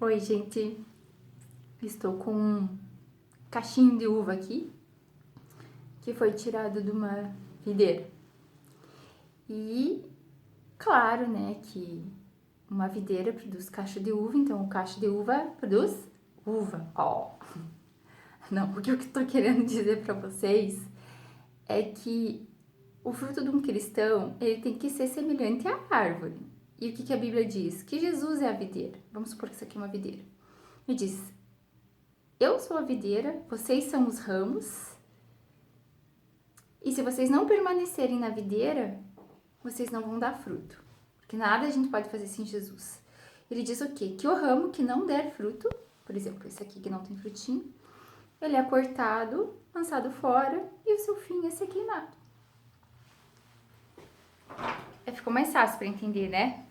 Oi, gente. Estou com um cachinho de uva aqui, que foi tirado de uma videira. E claro, né, que uma videira produz cacho de uva, então o cacho de uva produz uva. Ó. Não, porque o que eu tô querendo dizer para vocês é que o fruto de um cristão, ele tem que ser semelhante à árvore. E o que a Bíblia diz? Que Jesus é a videira. Vamos supor que isso aqui é uma videira. E diz: eu sou a videira, vocês são os ramos, e se vocês não permanecerem na videira, vocês não vão dar fruto. Porque nada a gente pode fazer sem Jesus. Ele diz o quê? Que o ramo que não der fruto, por exemplo, esse aqui que não tem frutinho, ele é cortado, lançado fora e o seu fim é ser queimado. Ficou mais fácil para entender, né?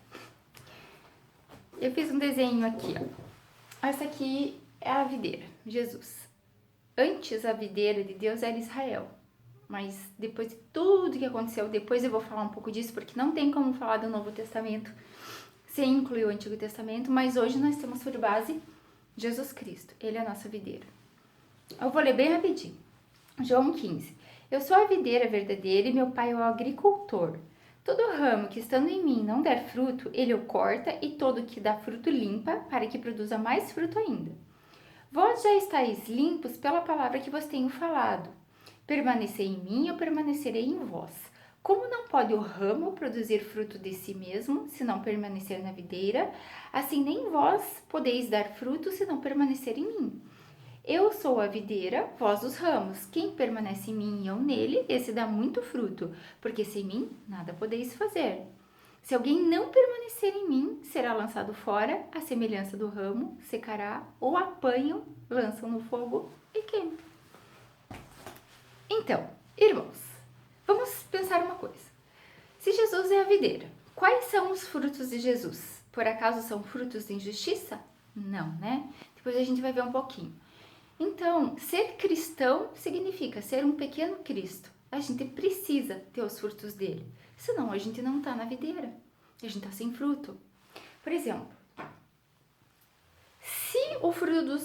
Eu fiz um desenho aqui, ó. Essa aqui é a videira, Jesus. Antes a videira de Deus era Israel. Mas depois de tudo que aconteceu, depois eu vou falar um pouco disso, porque não tem como falar do Novo Testamento sem incluir o Antigo Testamento, mas hoje nós temos por base Jesus Cristo, ele é a nossa videira. Eu vou ler bem rapidinho. João 15. Eu sou a videira verdadeira e meu pai é o agricultor. Todo ramo que estando em mim não der fruto, ele o corta, e todo que dá fruto limpa, para que produza mais fruto ainda. Vós já estáis limpos pela palavra que vos tenho falado. Permanecei em mim, eu permanecerei em vós. Como não pode o ramo produzir fruto de si mesmo, se não permanecer na videira, assim nem vós podeis dar fruto, se não permanecer em mim. Eu sou a videira, vós os ramos. Quem permanece em mim e eu nele, esse dá muito fruto, porque sem mim nada podeis fazer. Se alguém não permanecer em mim, será lançado fora, à semelhança do ramo, secará, ou apanham, lançam no fogo e queimam. Então, irmãos, vamos pensar uma coisa. Se Jesus é a videira, quais são os frutos de Jesus? Por acaso são frutos de injustiça? Não, né? Depois a gente vai ver um pouquinho. Então, ser cristão significa ser um pequeno Cristo. A gente precisa ter os frutos dele, senão a gente não está na videira, a gente está sem fruto. Por exemplo, se o fruto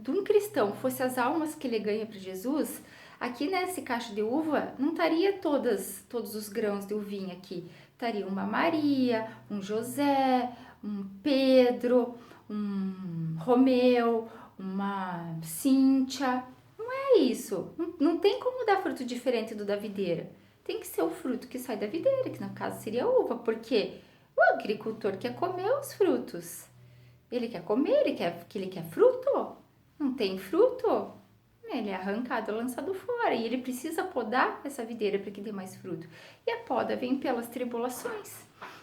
de um cristão fosse as almas que ele ganha para Jesus, aqui nesse cacho de uva não estaria todos os grãos de uvinha aqui. Estaria uma Maria, um José, um Pedro, um Romeu, uma Cíntia. Não é isso. Não tem como dar fruto diferente do da videira. Tem que ser o fruto que sai da videira, que no caso seria a uva, porque o agricultor quer comer os frutos. Ele quer comer, ele quer fruto. Não tem fruto, ele é arrancado, lançado fora. E ele precisa podar essa videira para que dê mais fruto. E a poda vem pelas tribulações.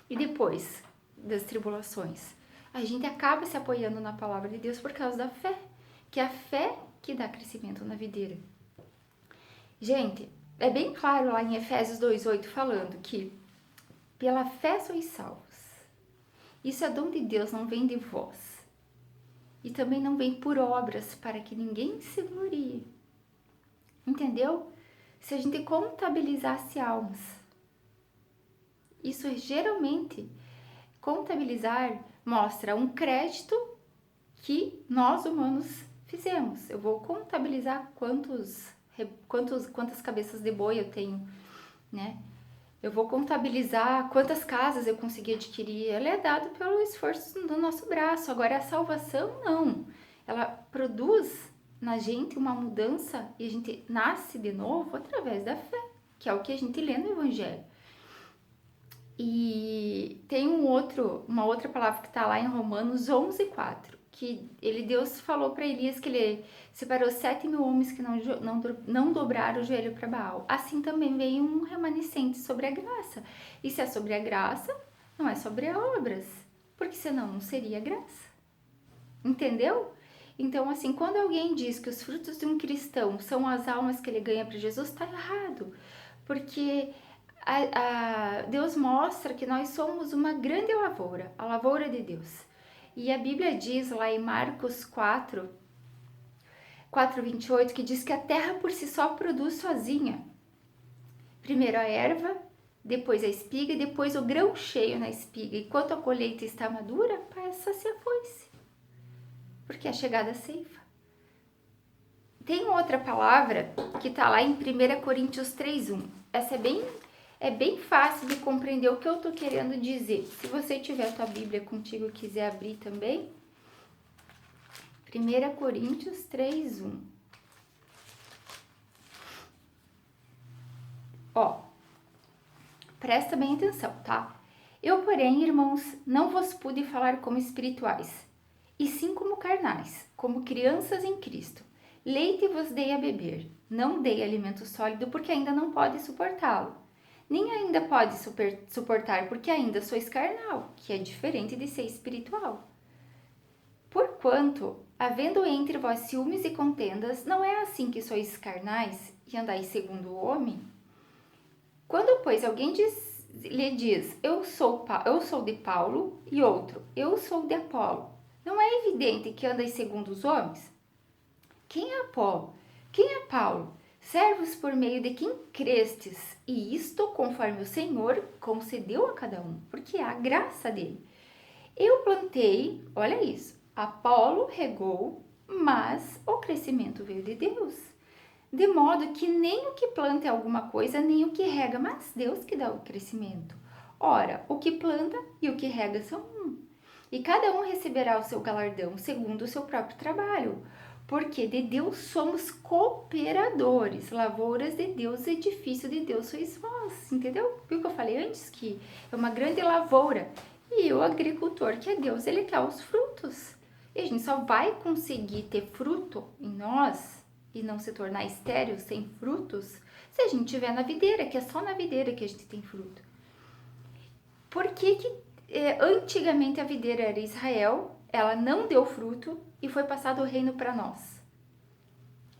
E depois das tribulações, a gente acaba se apoiando na palavra de Deus por causa da fé. Que é a fé que dá crescimento na videira. Gente, é bem claro lá em Efésios 2:8 falando que pela fé sois salvos. Isso é dom de Deus, não vem de vós. E também não vem por obras, para que ninguém se glorie. Entendeu? Se a gente contabilizasse almas, isso geralmente, contabilizar mostra um crédito que nós humanos fizemos. Eu vou contabilizar quantas cabeças de boi eu tenho, né? Eu vou contabilizar quantas casas eu consegui adquirir. Ela é dada pelo esforço do nosso braço. Agora, a salvação, não. Ela produz na gente uma mudança e a gente nasce de novo através da fé, que é o que a gente lê no Evangelho. E tem uma outra palavra que está lá em Romanos 11:4, que Deus falou para Elias que ele separou 7.000 homens que não dobraram o joelho para Baal. Assim também veio um remanescente sobre a graça. E se é sobre a graça, não é sobre obras, porque senão não seria graça. Entendeu? Então, assim, quando alguém diz que os frutos de um cristão são as almas que ele ganha para Jesus, está errado. Porque Deus mostra que nós somos uma grande lavoura, a lavoura de Deus. E a Bíblia diz lá em Marcos 4:28, que diz que a terra por si só produz sozinha. Primeiro a erva, depois a espiga e depois o grão cheio na espiga. E quando a colheita está madura, passa-se a foice. porque é chegada a ceifa. Tem outra palavra que está lá em 1 Coríntios 3:1. Essa é bem fácil de compreender o que eu estou querendo dizer. Se você tiver a tua Bíblia contigo e quiser abrir também. 1 Coríntios 3:1. Ó, presta bem atenção, tá? Eu, porém, irmãos, não vos pude falar como espirituais, e sim como carnais, como crianças em Cristo. Leite vos dei a beber, não dei alimento sólido, porque ainda não pode suportá-lo. Nem ainda pode suportar, porque ainda sois carnal, que é diferente de ser espiritual. Porquanto, havendo entre vós ciúmes e contendas, não é assim que sois carnais e andais segundo o homem? Quando, pois, alguém lhe diz, eu sou de Paulo, e outro, eu sou de Apolo, não é evidente que andais segundo os homens? Quem é Apolo? Quem é Paulo? Servos por meio de quem crestes, e isto conforme o Senhor concedeu a cada um, porque é a graça dele. Eu plantei, olha isso, Apolo regou, mas o crescimento veio de Deus. De modo que nem o que planta é alguma coisa, nem o que rega, mas Deus que dá o crescimento. Ora, o que planta e o que rega são um, e cada um receberá o seu galardão segundo o seu próprio trabalho. Porque de Deus somos cooperadores, lavouras de Deus, edifício de Deus sois vós, entendeu? Viu que eu falei antes que é uma grande lavoura e o agricultor, que é Deus, ele quer os frutos. E a gente só vai conseguir ter fruto em nós e não se tornar estéril sem frutos se a gente estiver na videira, que é só na videira que a gente tem fruto. Por que antigamente a videira era Israel, ela não deu fruto e foi passado o reino para nós?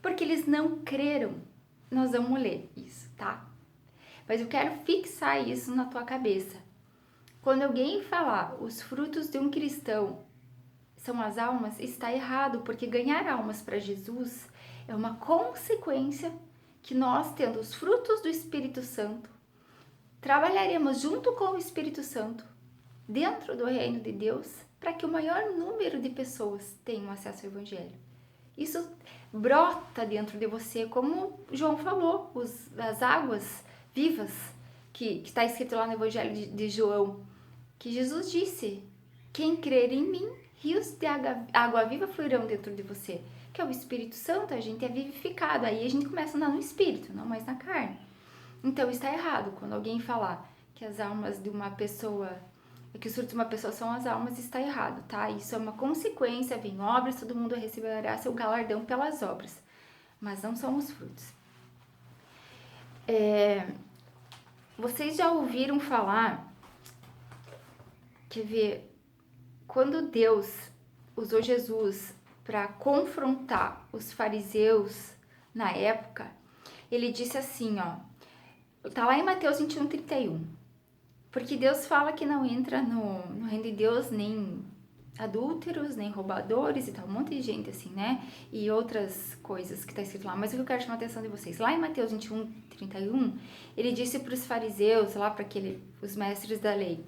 Porque eles não creram. Nós vamos ler isso, tá? Mas eu quero fixar isso na tua cabeça. Quando alguém falar os frutos de um cristão são as almas, está errado, porque ganhar almas para Jesus é uma consequência que nós, tendo os frutos do Espírito Santo, trabalharemos junto com o Espírito Santo dentro do reino de Deus para que o maior número de pessoas tenham acesso ao Evangelho. Isso brota dentro de você, como João falou, as águas vivas, que está escrito lá no Evangelho de João, que Jesus disse, quem crer em mim, rios de água viva fluirão dentro de você, que é o Espírito Santo. A gente é vivificado, aí a gente começa a andar no Espírito, não mais na carne. Então está errado quando alguém falar que as almas de uma pessoa, que os frutos de uma pessoa são as almas, está errado, tá? Isso é uma consequência, vem obras, todo mundo receberá seu galardão pelas obras, mas não são os frutos. Vocês já ouviram falar, quer ver, quando Deus usou Jesus para confrontar os fariseus na época, ele disse assim, ó, tá lá em Mateus 21:31, porque Deus fala que não entra no reino de Deus nem adúlteros, nem roubadores e tal, um monte de gente assim, né? E outras coisas que tá escrito lá, mas o que eu quero chamar a atenção de vocês, lá em Mateus 21:31, ele disse para os fariseus, lá para os mestres da lei,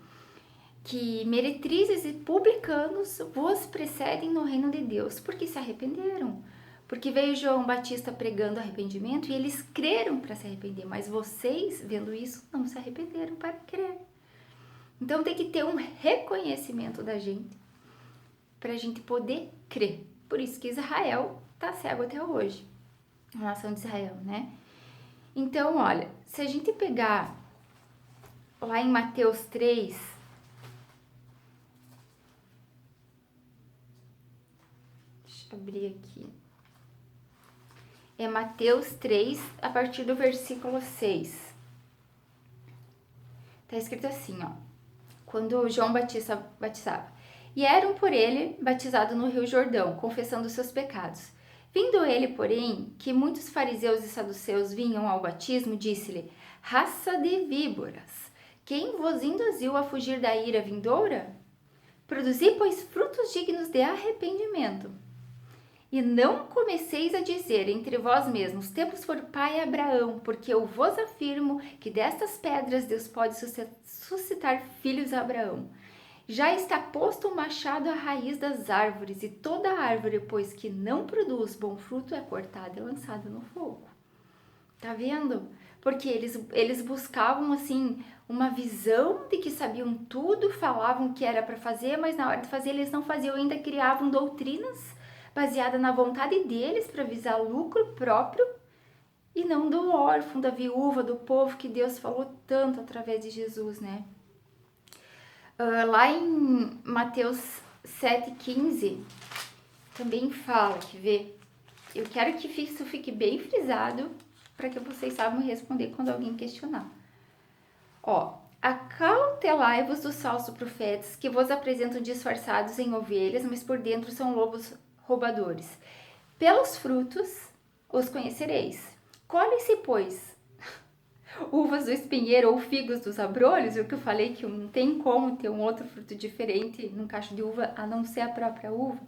que meretrizes e publicanos vos precedem no reino de Deus, porque se arrependeram. Porque veio João Batista pregando arrependimento e eles creram para se arrepender, mas vocês, vendo isso, não se arrependeram para crer. Então tem que ter um reconhecimento da gente, para a gente poder crer. Por isso que Israel está cego até hoje, a nação de Israel, né? Então, olha, se a gente pegar lá em Mateus 3, deixa eu abrir aqui. É Mateus 3, a partir do versículo 6. Tá escrito assim, ó. Quando João Batista batizava. E eram por ele batizado no Rio Jordão, confessando seus pecados. Vindo ele, porém, que muitos fariseus e saduceus vinham ao batismo, disse-lhe, raça de víboras, quem vos induziu a fugir da ira vindoura? Produzi, pois, frutos dignos de arrependimento. E não comeceis a dizer entre vós mesmos, temos por pai Abraão, porque eu vos afirmo que destas pedras Deus pode suscitar filhos a Abraão. Já está posto o machado à raiz das árvores, e toda árvore, pois que não produz bom fruto, é cortada e lançada no fogo. Tá vendo? Porque eles buscavam, assim, uma visão de que sabiam tudo, falavam que era para fazer, mas na hora de fazer eles não faziam, ainda criavam doutrinas baseadas na vontade deles para visar lucro próprio e não do órfão, da viúva, do povo que Deus falou tanto através de Jesus, né? Lá em Mateus 7,15 também fala, quer ver? Eu quero que isso fique bem frisado para que vocês saibam responder quando alguém questionar. Ó, acautelai-vos dos falsos profetas que vos apresentam disfarçados em ovelhas, mas por dentro são lobos roubadores. Pelos frutos os conhecereis. Colhem-se, pois, uvas do espinheiro ou figos dos abrolhos, o que eu falei que não tem como ter um outro fruto diferente num cacho de uva a não ser a própria uva.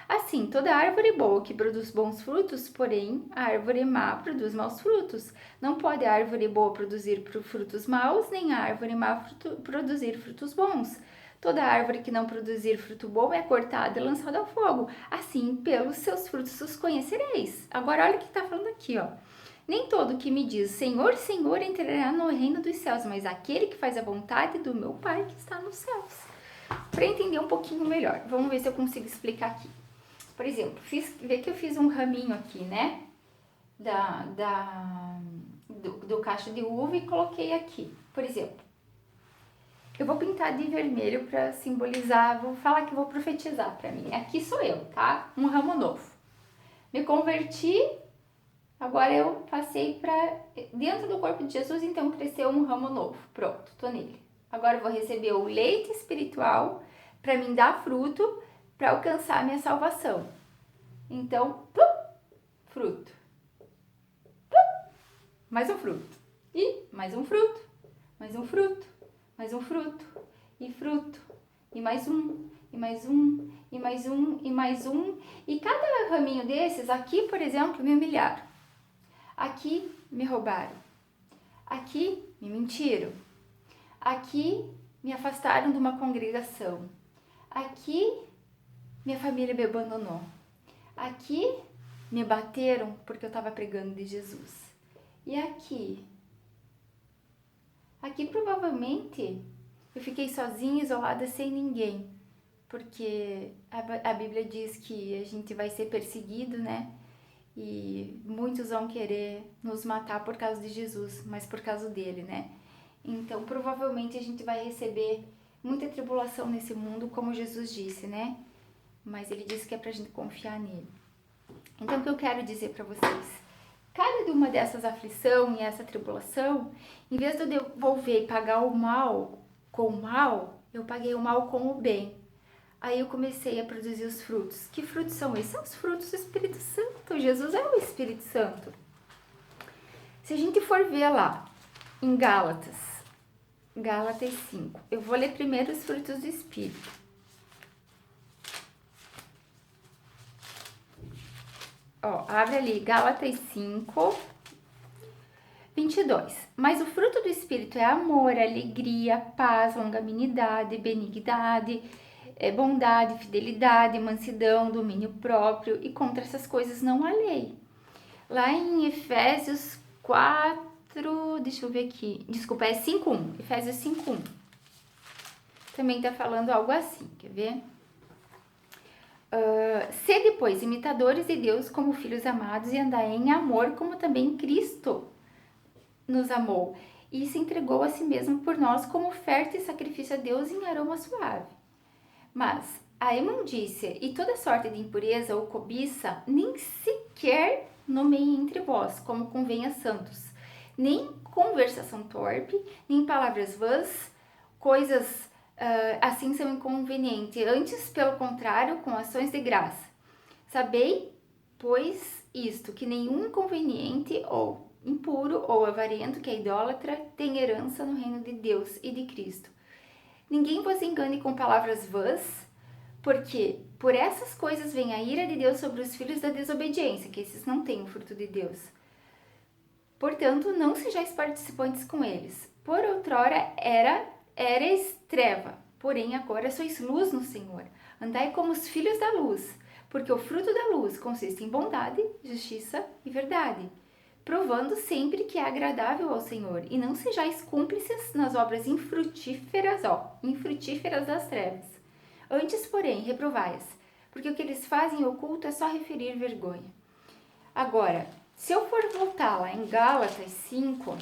Assim, toda árvore boa que produz bons frutos, porém, a árvore má produz maus frutos. Não pode a árvore boa produzir frutos maus, nem a árvore má produzir frutos bons. Toda árvore que não produzir fruto bom é cortada e lançada ao fogo. Assim, pelos seus frutos os conhecereis. Agora, olha o que está falando aqui, ó. Nem todo que me diz Senhor, Senhor entrará no reino dos céus, mas aquele que faz a vontade do meu Pai que está nos céus. Para entender um pouquinho melhor, vamos ver se eu consigo explicar aqui. Por exemplo, vê que eu fiz um raminho aqui, né? Do cacho de uva e coloquei aqui. Por exemplo, eu vou pintar de vermelho para simbolizar, vou falar que vou profetizar para mim. Aqui sou eu, tá? Um ramo novo. Me converti, agora eu passei para dentro do corpo de Jesus, então cresceu um ramo novo. Pronto, tô nele. Agora eu vou receber o leite espiritual para me dar fruto, para alcançar a minha salvação. Então, fruto. Mais um fruto. E mais um fruto. Mais um fruto. Mais um fruto. E fruto. E mais um. E mais um. E mais um. E mais um. E cada raminho desses, aqui, por exemplo, me humilharam. Aqui me roubaram. Aqui me mentiram. Aqui me afastaram de uma congregação. Aqui minha família me abandonou. Aqui me bateram porque eu estava pregando de Jesus. E aqui provavelmente eu fiquei sozinha, isolada, sem ninguém. Porque a Bíblia diz que a gente vai ser perseguido, né? E muitos vão querer nos matar por causa de Jesus, mas por causa dele, né? Então provavelmente a gente vai receber muita tribulação nesse mundo, como Jesus disse, né? Mas ele disse que é pra gente confiar nele. Então, o que eu quero dizer para vocês? Cada uma dessas aflições e essa tribulação, em vez de eu devolver e pagar o mal com o mal, eu paguei o mal com o bem. Aí eu comecei a produzir os frutos. Que frutos são esses? São os frutos do Espírito Santo. Jesus é o Espírito Santo. Se a gente for ver lá, em Gálatas 5, eu vou ler primeiro os frutos do Espírito. Ó, abre ali, Gálatas 5, 22. Mas o fruto do Espírito é amor, alegria, paz, longanimidade, benignidade, bondade, fidelidade, mansidão, domínio próprio, e contra essas coisas não há lei. Lá em Efésios 4, deixa eu ver aqui, desculpa, é 5:1, Efésios 5:1. Também tá falando algo assim, quer ver? Sede, pois, imitadores de Deus como filhos amados e andai em amor, como também Cristo nos amou e se entregou a si mesmo por nós como oferta e sacrifício a Deus em aroma suave. Mas a imundícia e toda sorte de impureza ou cobiça nem sequer nomeiem entre vós, como convém a santos, nem conversação torpe, nem palavras vãs, coisas assim são inconvenientes, antes, pelo contrário, com ações de graça. Sabei, pois, isto, que nenhum inconveniente ou impuro ou avarento, que é idólatra, tem herança no reino de Deus e de Cristo. Ninguém vos engane com palavras vãs, porque por essas coisas vem a ira de Deus sobre os filhos da desobediência, que esses não têm o fruto de Deus. Portanto, não sejais participantes com eles. Por outrora erais treva, porém agora sois luz no Senhor. Andai como os filhos da luz, porque o fruto da luz consiste em bondade, justiça e verdade, provando sempre que é agradável ao Senhor, e não sejais cúmplices nas obras infrutíferas das trevas. Antes, porém, reprovai-as, porque o que eles fazem oculto é só referir vergonha. Agora, se eu for voltar lá em Gálatas 5,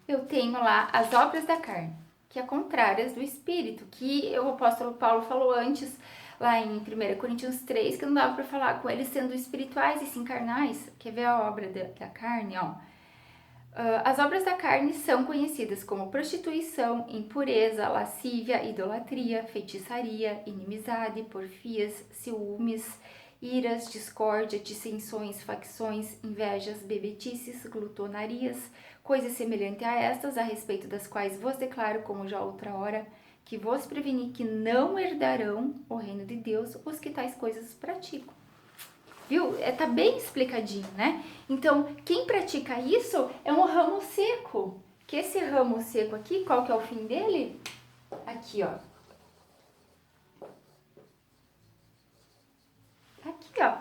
eu tenho lá as obras da carne, que é contrárias do Espírito, que o apóstolo Paulo falou antes, lá em 1 Coríntios 3, que não dava para falar com eles sendo espirituais e sim carnais. Quer ver a obra da carne? As obras da carne são conhecidas como prostituição, impureza, lascívia, idolatria, feitiçaria, inimizade, porfias, ciúmes, iras, discórdia, dissensões, facções, invejas, bebetices, glutonarias, coisas semelhantes a estas, a respeito das quais vos declaro, como já outra hora, que vos preveni que não herdarão o reino de Deus os que tais coisas praticam. Viu? Tá bem explicadinho, né? Então, quem pratica isso é um ramo seco. Que esse ramo seco aqui, qual que é o fim dele? Aqui, ó. Aqui, ó.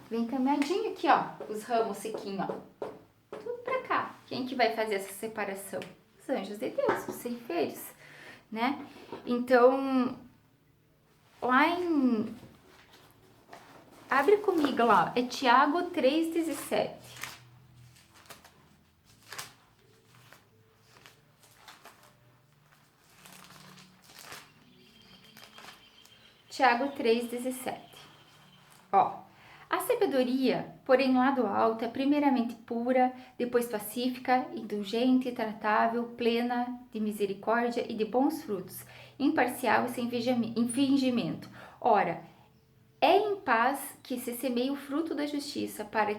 Vem encaminhadinho aqui, ó. Os ramos sequinhos, ó. Tudo pra cá. Quem que vai fazer essa separação? Os anjos de Deus, os ceifeiros, né? Então, lá em... Abre comigo lá, é Tiago 3,17. Tiago 3,17. Ó, a sabedoria, porém lá do alto, é primeiramente pura, depois pacífica, indulgente, tratável, plena de misericórdia e de bons frutos, imparcial e sem fingimento. Ora, é em paz que se semeia o fruto da justiça para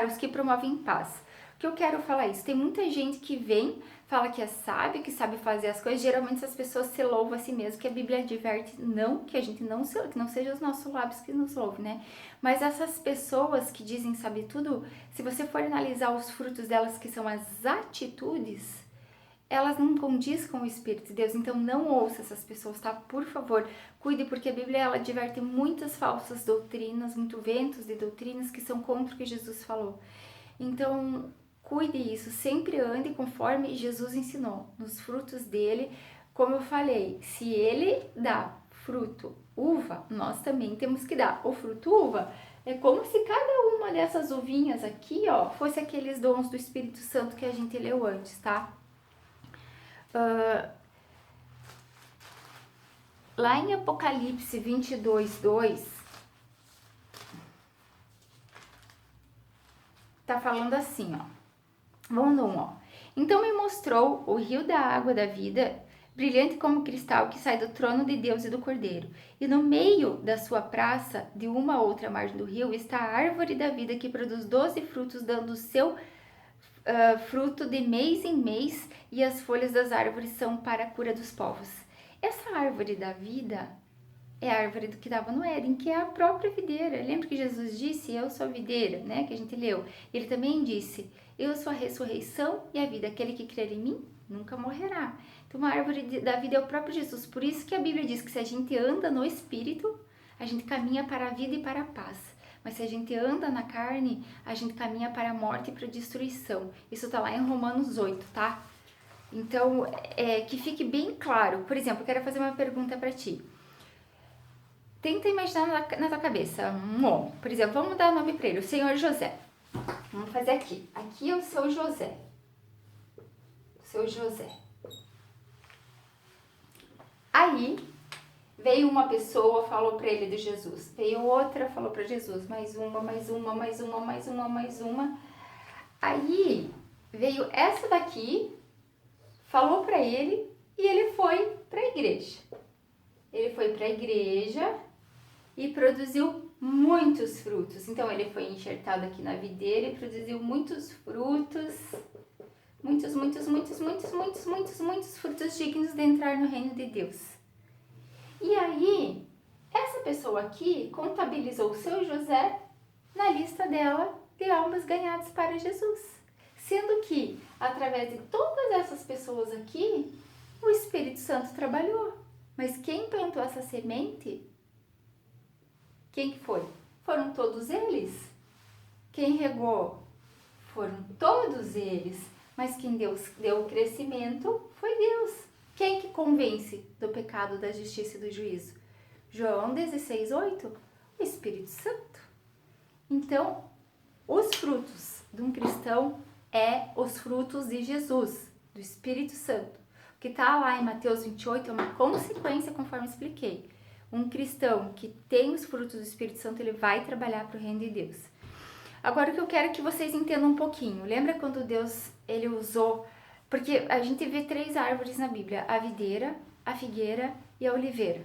os que promovem paz. O que eu quero falar isso? Tem muita gente que vem, fala que é sábio, que sabe fazer as coisas. Geralmente essas pessoas se louvam a si mesmo, que a Bíblia adverte não, que a gente não que não seja os nossos lábios que nos louvem, né? Mas essas pessoas que dizem saber tudo, se você for analisar os frutos delas, que são as atitudes, elas não condiz com o Espírito de Deus, então não ouça essas pessoas, tá? Por favor, cuide, porque a Bíblia, ela adverte muitas falsas doutrinas, muito ventos de doutrinas que são contra o que Jesus falou. Então, cuide isso, sempre ande conforme Jesus ensinou, nos frutos dele. Como eu falei, se ele dá fruto uva, nós também temos que dar o fruto uva. É como se cada uma dessas uvinhas aqui, ó, fosse aqueles dons do Espírito Santo que a gente leu antes, tá? Lá em Apocalipse 22:2, tá falando assim, ó. Vamos no 1, ó. Então me mostrou o rio da água da vida, brilhante como cristal, que sai do trono de Deus e do Cordeiro. E no meio da sua praça, de uma a outra margem do rio, está a árvore da vida, que produz 12 frutos, dando o seu fruto de mês em mês, e as folhas das árvores são para a cura dos povos. Essa árvore da vida é a árvore do que estava no Éden, que é a própria videira. Lembra que Jesus disse, eu sou a videira, né? Que a gente leu. Ele também disse, eu sou a ressurreição e a vida. Aquele que crer em mim nunca morrerá. Então, a árvore da vida é o próprio Jesus. Por isso que a Bíblia diz que se a gente anda no Espírito, a gente caminha para a vida e para a paz. Mas se a gente anda na carne, a gente caminha para a morte e para a destruição. Isso está lá em Romanos 8, tá? Então, que fique bem claro. Por exemplo, eu quero fazer uma pergunta para ti. Tenta imaginar na tua cabeça um homem. Por exemplo, vamos dar nome para ele, o Senhor José. Vamos fazer aqui. Aqui é o seu José. O seu José. Aí, veio uma pessoa, falou para ele de Jesus. Veio outra, falou para Jesus. Mais uma, mais uma, mais uma, mais uma, mais uma. Aí, veio essa daqui, falou para ele e ele foi para a igreja. Ele foi para a igreja e produziu muitos frutos. Então, ele foi enxertado aqui na videira e produziu muitos frutos. Muitos frutos dignos de entrar no reino de Deus. E aí, essa pessoa aqui contabilizou o seu José na lista dela de almas ganhadas para Jesus. Sendo que, através de todas essas pessoas aqui, o Espírito Santo trabalhou. Mas quem plantou essa semente? Quem que foi? Foram todos eles. Quem regou? Foram todos eles. Mas quem deu o crescimento foi Deus. Quem que convence do pecado, da justiça e do juízo? João 16:8, o Espírito Santo. Então, os frutos de um cristão é os frutos de Jesus, do Espírito Santo. O que está lá em Mateus 28 é uma consequência, conforme expliquei. Um cristão que tem os frutos do Espírito Santo, ele vai trabalhar para o reino de Deus. Agora, o que eu quero é que vocês entendam um pouquinho. Lembra quando Deus, ele usou... Porque a gente vê 3 árvores na Bíblia, a videira, a figueira e a oliveira.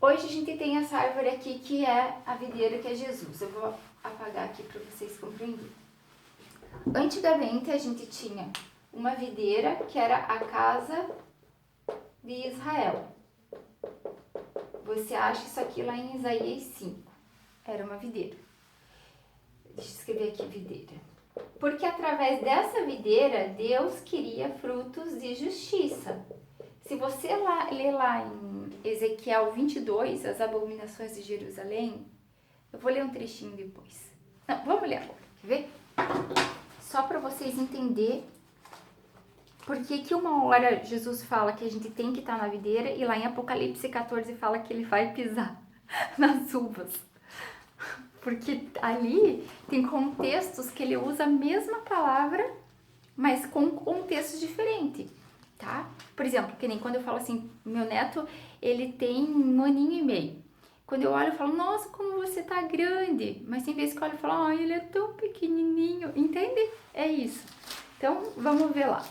Hoje a gente tem essa árvore aqui que é a videira, que é Jesus. Eu vou apagar aqui para vocês compreenderem. Antigamente a gente tinha uma videira que era a casa de Israel. Você acha isso aqui lá em Isaías 5. Era uma videira. Deixa eu escrever aqui videira. Porque através dessa videira, Deus queria frutos de justiça. Se você ler lá em Ezequiel 22, as abominações de Jerusalém, eu vou ler um trechinho depois. Não, vamos ler agora, quer ver? Só para vocês entenderem por que uma hora Jesus fala que a gente tem que estar na videira e lá em Apocalipse 14 fala que ele vai pisar nas uvas. Porque ali tem contextos que ele usa a mesma palavra, mas com contextos diferentes, tá? Por exemplo, que nem quando eu falo assim, meu neto, ele tem 1 aninho e meio. Quando eu olho, eu falo, nossa, como você tá grande. Mas tem vezes que eu olho e falo, ai, ele é tão pequenininho. Entende? É isso. Então, vamos ver lá.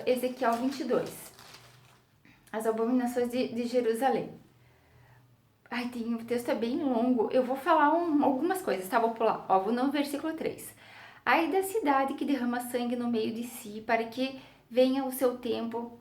Ezequiel 22. As abominações de Jerusalém. Ai, o texto é bem longo. Eu vou falar algumas coisas, tá? Vou pular. Ó, vou no versículo 3. Ai da cidade que derrama sangue no meio de si, para que venha o seu tempo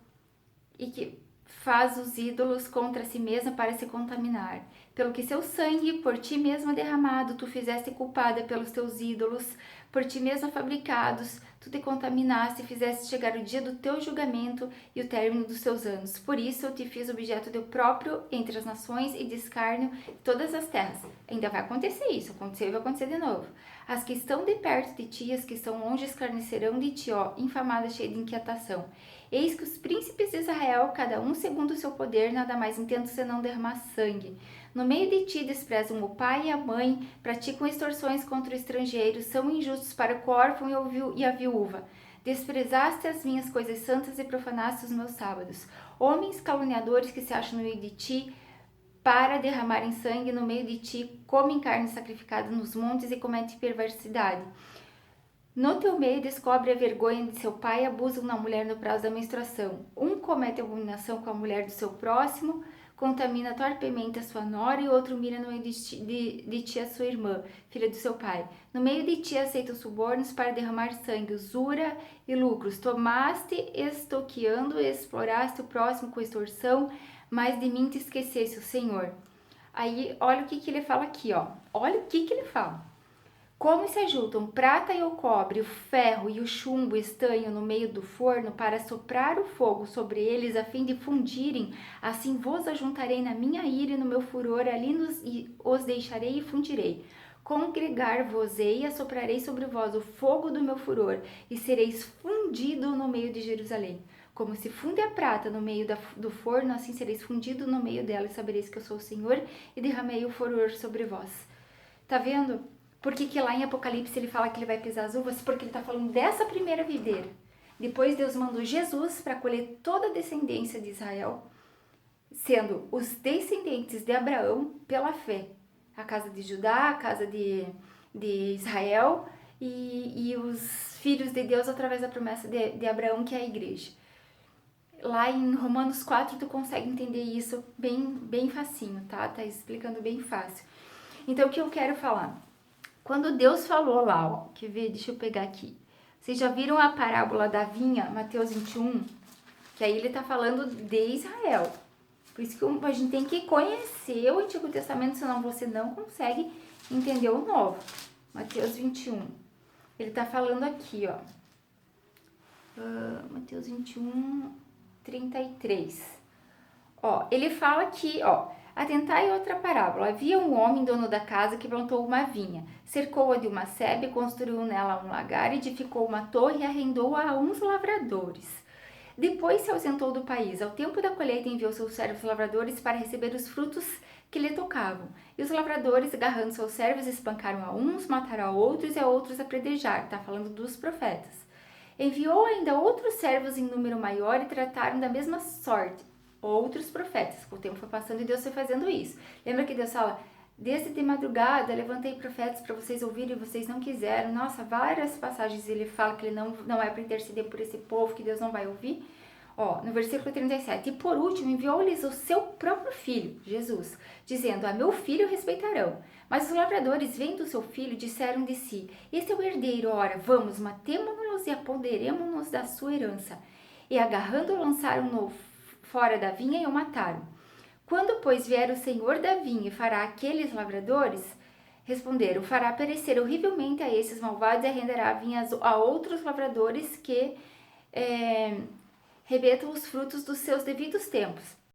e que faz os ídolos contra si mesma para se contaminar. Pelo que seu sangue por ti mesma derramado, tu fizeste culpada pelos teus ídolos, por ti mesma fabricados, tu te contaminaste e fizeste chegar o dia do teu julgamento e o término dos teus anos. Por isso eu te fiz objeto de próprio entre as nações e de escárnio de todas as terras. Ainda vai acontecer isso, aconteceu e vai acontecer de novo. As que estão de perto de ti, as que estão longe escarnecerão de ti, ó, infamada cheia de inquietação. Eis que os príncipes de Israel, cada um segundo o seu poder, nada mais intento senão derramar sangue. No meio de ti desprezam o pai e a mãe, praticam extorsões contra o estrangeiro, são injustos para com o órfão e a viúva. Desprezaste as minhas coisas santas e profanaste os meus sábados. Homens caluniadores que se acham no meio de ti, para derramarem sangue no meio de ti, comem carne sacrificada nos montes e cometem perversidade. No teu meio descobre a vergonha de seu pai e abusam na mulher no prazo da menstruação. Um comete abominação com a mulher do seu próximo, contamina torpemente a sua nora, e outro mira no meio de ti a sua irmã, filha do seu pai. No meio de ti aceita os subornos para derramar sangue, usura e lucros. Tomaste estoqueando e exploraste o próximo com extorsão, mas de mim te esqueceste, o Senhor. Aí, olha o que ele fala aqui, ó. Olha o que ele fala. Como se ajuntam prata e o cobre, o ferro e o chumbo estanho no meio do forno para soprar o fogo sobre eles a fim de fundirem, assim vos ajuntarei na minha ira e no meu furor, ali os deixarei e fundirei. Congregar-vos-ei e assoprarei sobre vós o fogo do meu furor, e sereis fundido no meio de Jerusalém. Como se funde a prata no meio do forno, assim sereis fundido no meio dela, e sabereis que eu sou o Senhor, e derramei o furor sobre vós. Tá vendo? Por que lá em Apocalipse ele fala que ele vai pisar as uvas? Porque ele está falando dessa primeira videira. Depois Deus mandou Jesus para colher toda a descendência de Israel, sendo os descendentes de Abraão pela fé. A casa de Judá, a casa de Israel e os filhos de Deus através da promessa de Abraão, que é a igreja. Lá em Romanos 4 tu consegue entender isso bem facinho, tá? Tá explicando bem fácil. Então o que eu quero falar? Quando Deus falou lá, ó, quer ver? Deixa eu pegar aqui. Vocês já viram a parábola da vinha, Mateus 21? Que aí ele tá falando de Israel. Por isso que a gente tem que conhecer o Antigo Testamento, senão você não consegue entender o Novo. Mateus 21. Ele tá falando aqui, ó. Mateus 21, 33. Ó, ele fala aqui, ó. Atentai outra parábola. Havia um homem, dono da casa, que plantou uma vinha, cercou-a de uma sebe, construiu nela um lagar, edificou uma torre e arrendou-a a uns lavradores. Depois se ausentou do país. Ao tempo da colheita, enviou seus servos lavradores para receber os frutos que lhe tocavam. E os lavradores, agarrando seus servos, espancaram a uns, mataram a outros e a outros apedrejaram. Está falando dos profetas. Enviou ainda outros servos em número maior e trataram da mesma sorte outros profetas. O tempo foi passando e Deus foi fazendo isso. Lembra que Deus fala, desde de madrugada levantei profetas para vocês ouvirem e vocês não quiseram. Nossa, várias passagens ele fala que ele não é para interceder por esse povo, que Deus não vai ouvir. Ó, no versículo 37, e por último enviou-lhes o seu próprio filho, Jesus, dizendo, a meu filho respeitarão. Mas os lavradores, vendo o seu filho, disseram de si, este é o herdeiro, ora, vamos, matemo-nos e apoderemo-nos da sua herança. E agarrando-o, lançaram-no fora da vinha e o mataram. Quando, pois, vier o senhor da vinha e fará aqueles lavradores, responderam, fará perecer horrivelmente a esses malvados e arrendará a vinha a outros lavradores que rebetam os frutos dos seus devidos tempos.